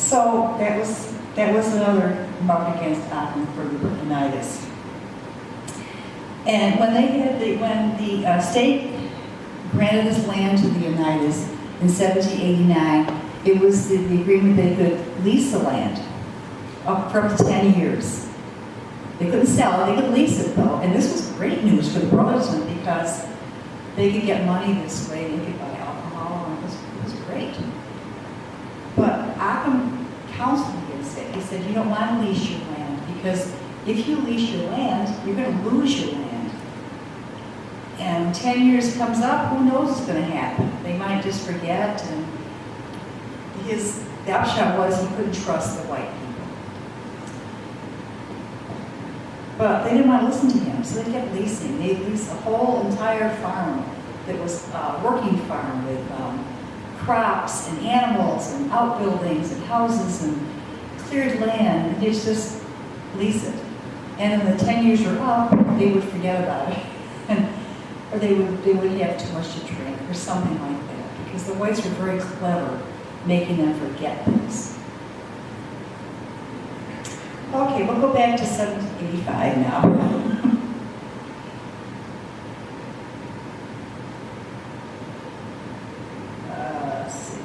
So that was another mark against Occam for Unitas. And when the state granted this land to the Unitas in 1789, it was the agreement they could lease the land for up to 10 years. They couldn't sell it, they could lease it though. And this was great news for the Brotherton because they could get money this way, they could buy alcohol, and it was great. But Occam counseled against it. He said, you don't want to lease your land because if you lease your land, you're going to lose your land. And when 10 years comes up, who knows what's going to happen? They might just forget. And the upshot was he couldn't trust the white people. But they didn't want to listen to him, so they kept leasing. They leased a whole entire farm that was a working farm with crops and animals and outbuildings and houses and cleared land. They just lease it. And when the 10 years were up, they would forget about it. Or they would have too much to drink or something like that. Because the whites were very clever making them forget things. Okay, we'll go back to 1785 now. Let's see.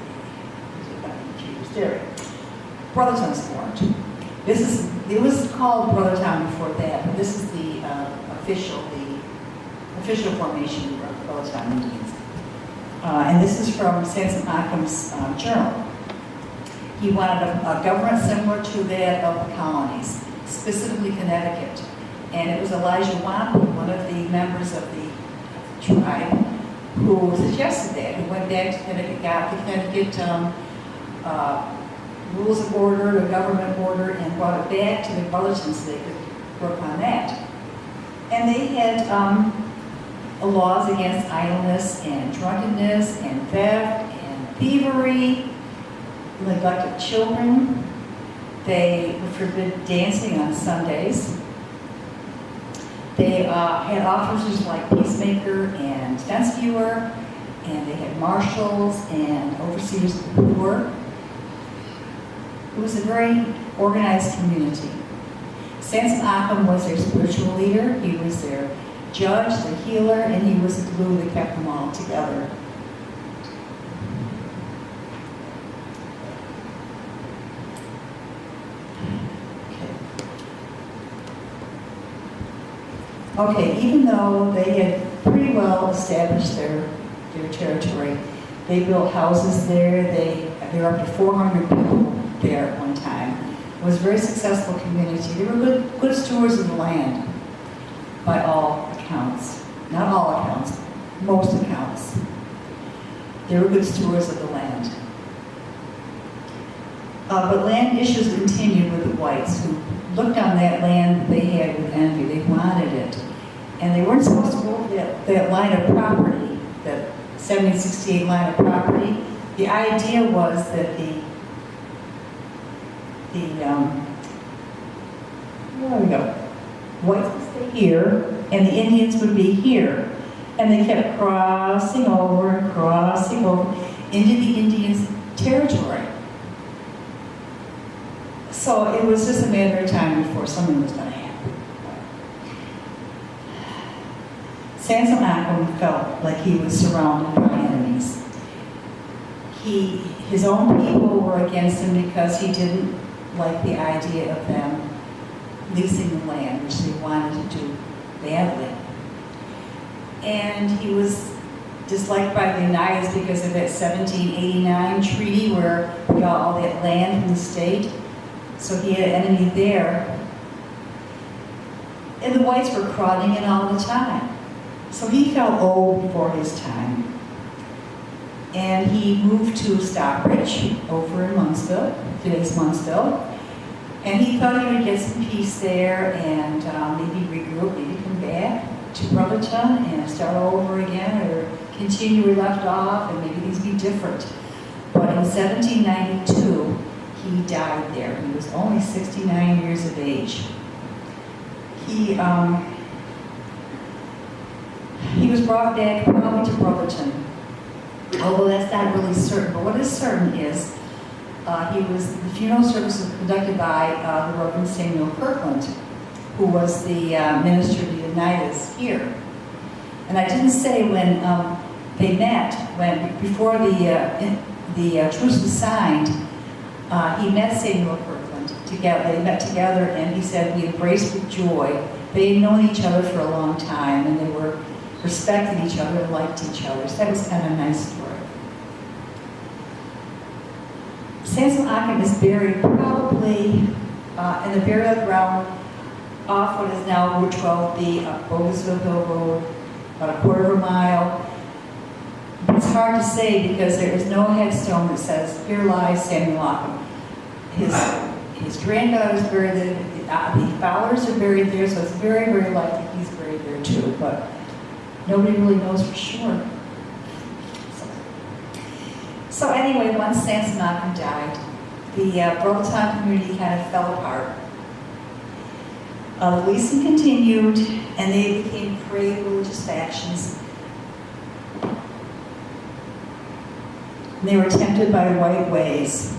There. Brotherton's formed. It was called Brothertown before that, but this is the official formation of Brothertown Indians. And this is from Samson Occam's journal. He wanted a government similar to that of the colonies, specifically Connecticut. And it was Elijah Wampum, one of the members of the tribe, who suggested that, who went back to Connecticut, got the Connecticut rules of order, the government order, and brought it back to the Brotherton so they could work on that. And they had laws against idleness and drunkenness and theft and thievery, neglect of children. They forbid dancing on Sundays. They had officers like Peacemaker and Fence Viewer, and they had marshals and overseers of the poor. It was a very organized community. Samson Occam was their spiritual leader. He was their judge, the healer, and he was the glue that kept them all together. Okay, even though they had pretty well established their territory, they built houses there. There were up to 400 people there at one time. It was a very successful community. They were good stewards of the land, by all accounts. Not all accounts, most accounts. They were good stewards of the land. But land issues continued with the whites, who looked on that land that they had with envy. They wanted it. And they weren't supposed to go over that line of property, that 1768 line of property. The idea was that there we go, whites would stay here, and the Indians would be here. And they kept crossing over into the Indians' territory. So it was just a matter of time before something was going to happen. Samson Occam felt like he was surrounded by enemies. His own people were against him because he didn't like the idea of them leasing the land, which they wanted to do badly. And he was disliked by the Unitas because of that 1789 treaty where we got all that land from the state. So he had an enemy there. And the whites were crowding in all the time. So he felt old before his time. And he moved to Stockbridge over in Munnsville, today's Munnsville. And he thought he would get some peace there and maybe regroup, maybe come back to Brotherton and start over again, or continue where he left off, and maybe things be different. But in 1792, he died there. He was only 69 years of age. He was brought back probably to Brotherton, although that's not really certain. But what is certain is The funeral service was conducted by the Reverend Samuel Kirkland, who was the minister of the Unitas here. And I didn't say when they met, before the truce was signed, he met Samuel Kirkland together. They met together, and he said we embraced with joy. They had known each other for a long time, and they were respected each other and liked each other. So that was kind of a nice story. Samson Occam is buried probably in the burial ground off what is now Route 12B, up Bogasville Hill Road, about a quarter of a mile. It's hard to say because there is no headstone that says, "Here lies Samuel Occam." His granddaughter is buried there, the Fowlers are buried there, so it's very, very likely he's buried there too, but nobody really knows for sure. So anyway, once Samson Occam died, the Burlington community kind of fell apart. The leasing continued, and they became prey religious factions. And they were tempted by white ways.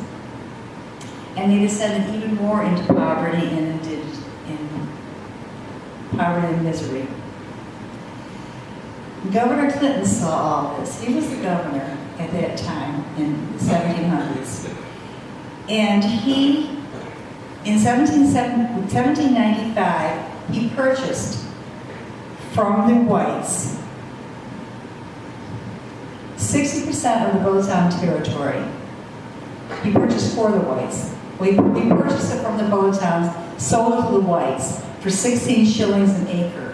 And they descended even more into poverty and misery. Governor Clinton saw all this. He was the governor at that time in the 1700s. And he, in 1795, he purchased from the whites 60% of the Botown territory. He purchased for the whites. He purchased it from the Botowns, sold it to the whites for 16 shillings an acre.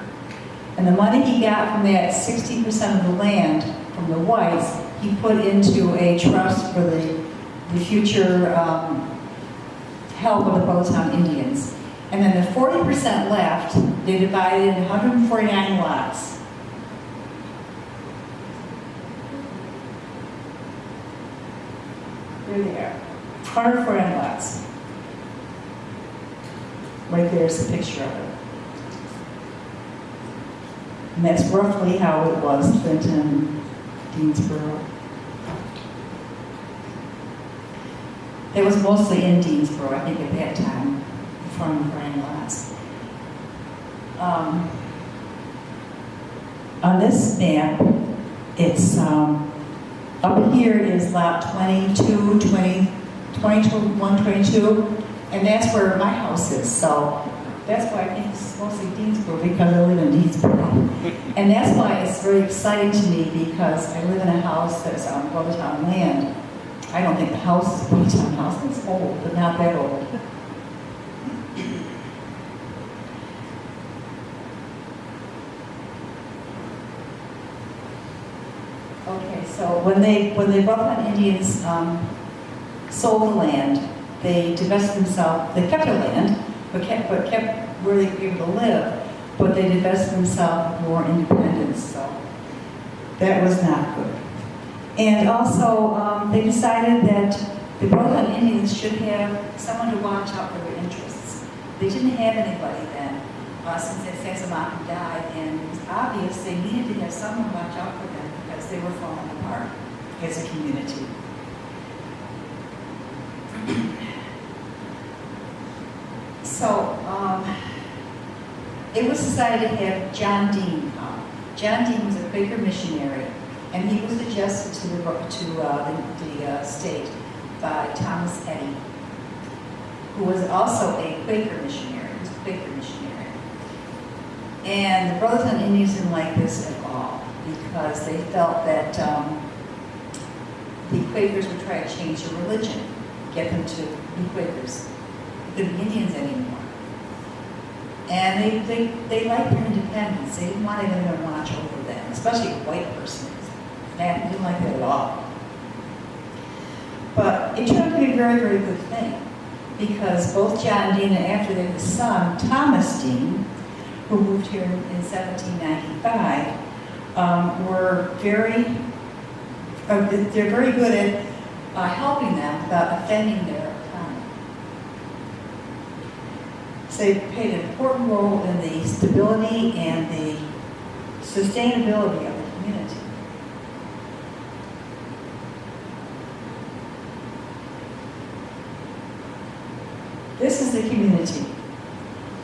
And the money he got from that 60% of the land from the whites, he put into a trust for the future help of the Botown Indians. And then the 40% left, they divided into 149 lots. There they are, 149 lots. Right there's a picture of it. And that's roughly how it was, Clinton, Deansboro. It was mostly in Deansboro, I think, at that time, from Frank lots. On this map, it's up here is lot 22, 122, and that's where my house is. So that's why I think it's mostly Deansboro, because I live in Deansboro. And that's why it's very exciting to me, because I live in a house that's on Botown land. I don't think the house is a Botown house. It's old, but not that old. Okay, so when the Botown Indians sold the land, they divested themselves. They kept the land, but kept where they could be able to live. But they divested themselves of more independence. So that was not good. And also, they decided that the Botown Indians should have someone to watch out for their interests. They didn't have anybody then, since Samson Occam died, and it was obvious they needed to have someone to watch out for them because they were falling apart as a community. So, it was decided to have John Dean come. John Dean was a Quaker missionary, and he was suggested to the state by Thomas Eddy, who was also a Quaker missionary. He was a Quaker missionary. And the Brotherton Indians didn't like this at all, because they felt that the Quakers would try to change their religion, get them to be Quakers, the Indians anymore. And they liked their independence. They didn't want anyone to watch over them, especially a white person. They didn't like that at all. But it turned out to be a very, very good thing, because both John Dean and after his son, Thomas Dean, who moved here in 1795, they're very good at helping them without offending their economy. So they played an important role in the stability and the sustainability of the community. This is the community.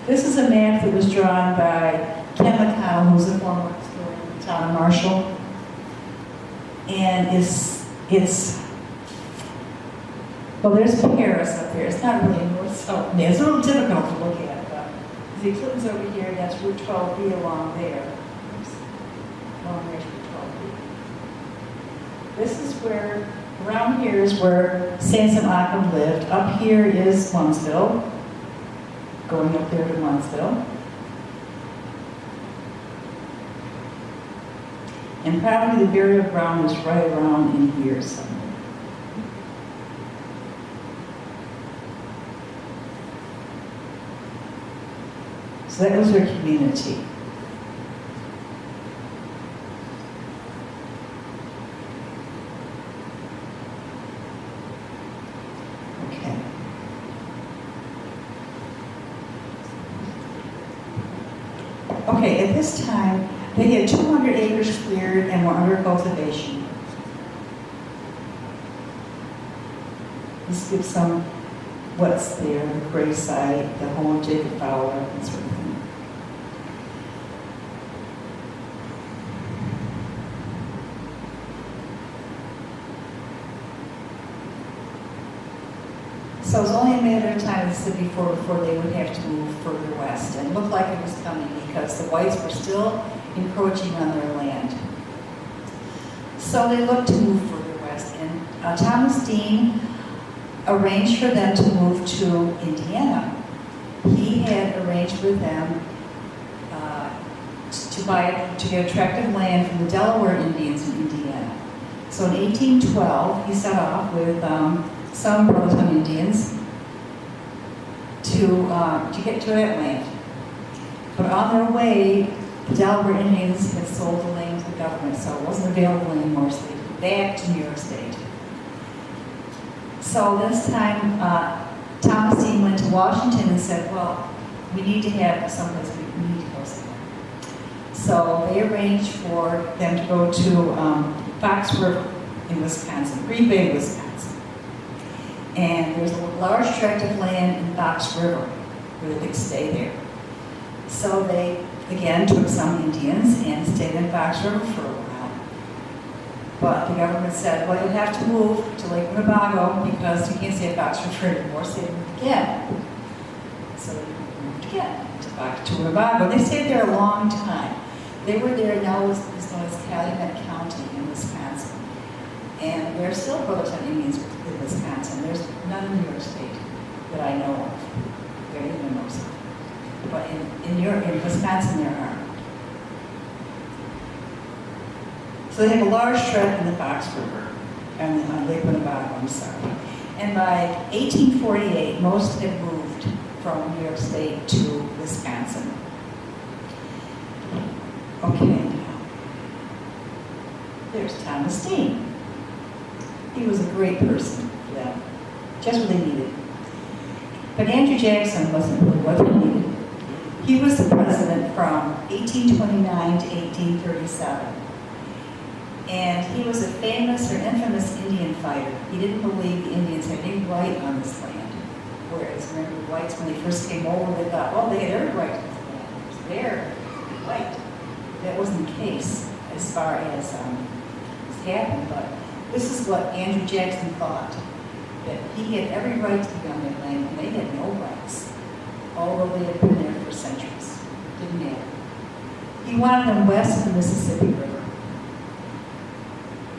This is a map that was drawn by Ken McConnell, who's a former historian of the town of Marshall. And well, there's Paris up there. It's not really north-south. It's a little difficult to look at, but the Clintons over here, that's Route 12B along there. Oops. Along there's Route 12B. This is where, around here is where Sansom Occam lived. Up here is Munsville, going up there to Munsville. And probably the burial ground is right around in here somewhere. So that was their community. Okay. Okay, at this time, they had 200 acres cleared and were under cultivation. This gives some what's there, the grave site, the home of Jacob Fowler, and sort of thing. So it was only a matter of time, as I said before they would have to move further west. And it looked like it was coming because the whites were still encroaching on their land. So they looked to move further west. And Thomas Dean arranged for them to move to Indiana. He had arranged with them to get a tract of land from the Delaware Indians in Indiana. So in 1812, he set off with some Burleson Indians to get to that land. But on their way, the Delaware Indians had sold the land to the government, so it wasn't available anymore, so they went back to New York State. So this time, Thomas Dean went to Washington and said, well, we need to have someplace we need to go somewhere. So they arranged for them to go to Fox River in Wisconsin, Green Bay, Wisconsin. And there's a large tract of land in Fox River where they could stay there. So they, again, took some Indians and stayed in Fox River for a while. But the government said, well, you'll have to move to Lake Winnebago because you can't stay at Fox River anymore, so they moved again. So they moved again to Winnebago. They stayed there a long time. They were there, now it's known as Calumet County in Wisconsin. And there are still Burleson Indians in Wisconsin. There's none in New York State that I know of. There even knows of. But in Wisconsin there are. So they have a large tract in the Fox River, and on Lake Winnebago, I'm sorry. And by 1848, most had moved from New York State to Wisconsin. Okay, now, there's Thomas Dean. He was a great person for them, just what they needed. But Andrew Jackson wasn't really what they needed. He was the president from 1829 to 1837. And he was a famous or infamous Indian fighter. He didn't believe the Indians had any right on this land. Whereas, remember, the whites, when they first came over, they thought, oh, they had every right to this land. It was their right. That wasn't the case as far as this happened, but this is what Andrew Jackson thought, that he had every right to be on their land, and they had no rights, although they had been there for centuries. Didn't matter. He wanted them west of the Mississippi River.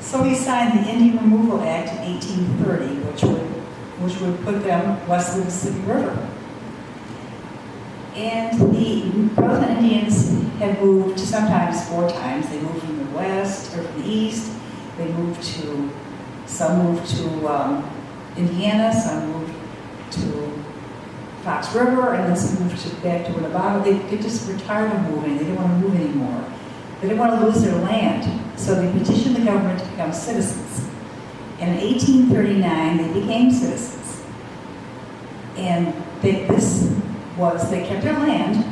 So he signed the Indian Removal Act in 1830, which would put them west of the Mississippi River. And the Burleson Indians had moved sometimes 4 times. They moved from the west or from the east. Some moved to Indiana, some moved to Fox River, and then some moved back to Winnebago. They just were tired of moving. They didn't want to move anymore. They didn't want to lose their land, so they petitioned the government to become citizens. And in 1839, they became citizens. And they kept their land,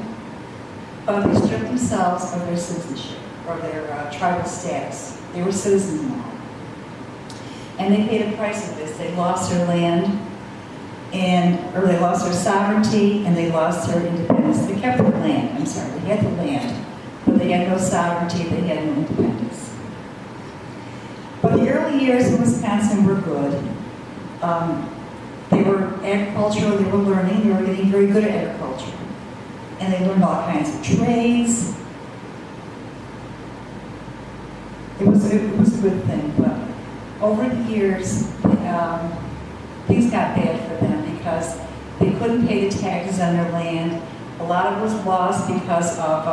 but they stripped themselves of their citizenship, or their tribal status. They were citizens now. And they paid a price of this. They lost their land, or they lost their sovereignty and they lost their independence. They kept the land, I'm sorry, they had the land, but they had no sovereignty, they had no independence. But the early years in Wisconsin were good. They were agricultural, they were learning, they were getting very good at agriculture. And they learned all kinds of trades. It was a good thing, but over the years, things got bad for them because they couldn't pay the taxes on their land. A lot of it was lost because of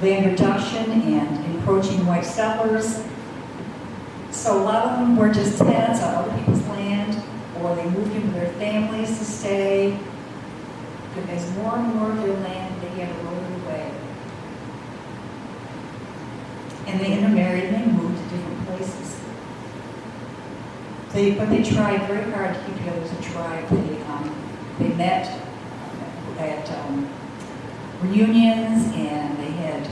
land reduction and encroaching white settlers. So a lot of them were just tenants on other people's land, or they moved in with their families to stay. Because more and more of their land they had eroded away. And they intermarried and they moved to different places. But they tried very hard to keep together as a tribe. They met at reunions and they had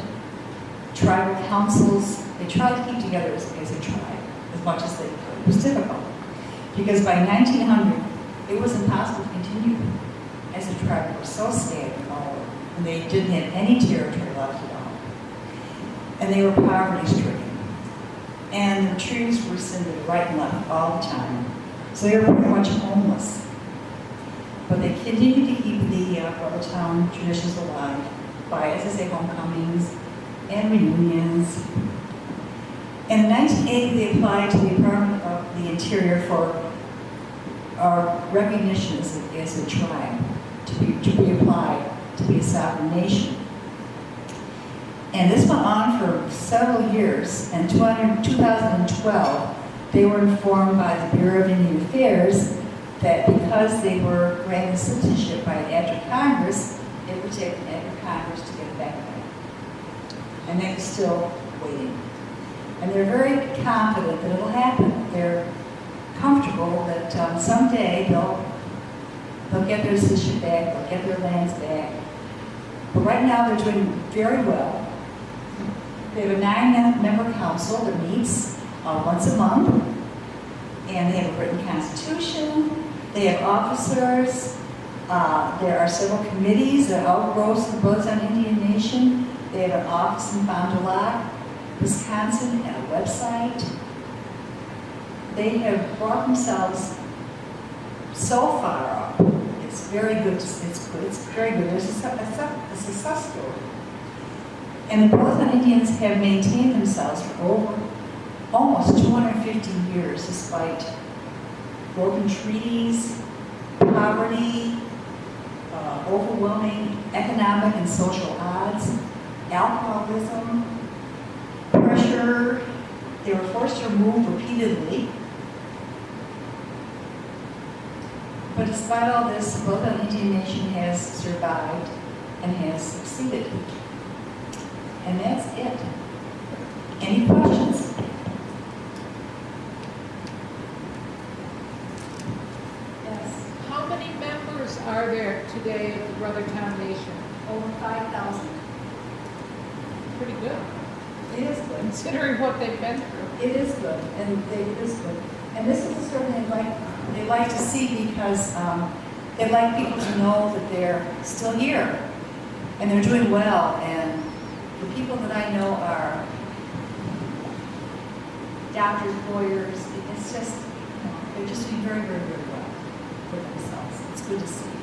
tribal councils. They tried to keep together as a tribe as much as they could. It was difficult because by 1900 it was impossible to continue as a tribe. They were so scattered all over, and they didn't have any territory left at all. And they were poverty-stricken. And the trees were rescinded right and left all the time. So they were pretty much homeless. But they continued to keep the Brothertown traditions alive by, as I say, homecomings and reunions. And in 1980, they applied to the Department of the Interior for recognition as a tribe, to be applied to be a sovereign nation. And this went on for several years, and in 2012, they were informed by the Bureau of Indian Affairs that because they were granted citizenship by an act of Congress, it would take an act of Congress to get it back. And they're still waiting. And they're very confident that it'll happen. They're comfortable that someday they'll get their citizenship back, they'll get their lands back. But right now they're doing very well. They have a 9-member council that meets once a month, and they have a written constitution. They have officers. There are several committees that outgrow the Brothertown Indian Nation. They have an office in Fond du Lac, Wisconsin, and a website. They have brought themselves so far up. It's very good. It's very good. There's a success story. And the Brothertown Indians have maintained themselves for over almost 250 years, despite broken treaties, poverty, overwhelming economic and social odds, alcoholism, pressure. They were forced to move repeatedly. But despite all this, the Brothertown Indian Nation has survived and has succeeded. And that's it. Any questions? Yes. How many members are there today of the Brothertown Nation? Over 5,000. Pretty good, It is good. considering what they've been through. It is good, and it is good. And this is the sort of thing they like to see because they like people to know that they're still here and they're doing well. And the people that I know are doctors, lawyers. It's just, they're just doing very, very, very well for themselves. It's good to see.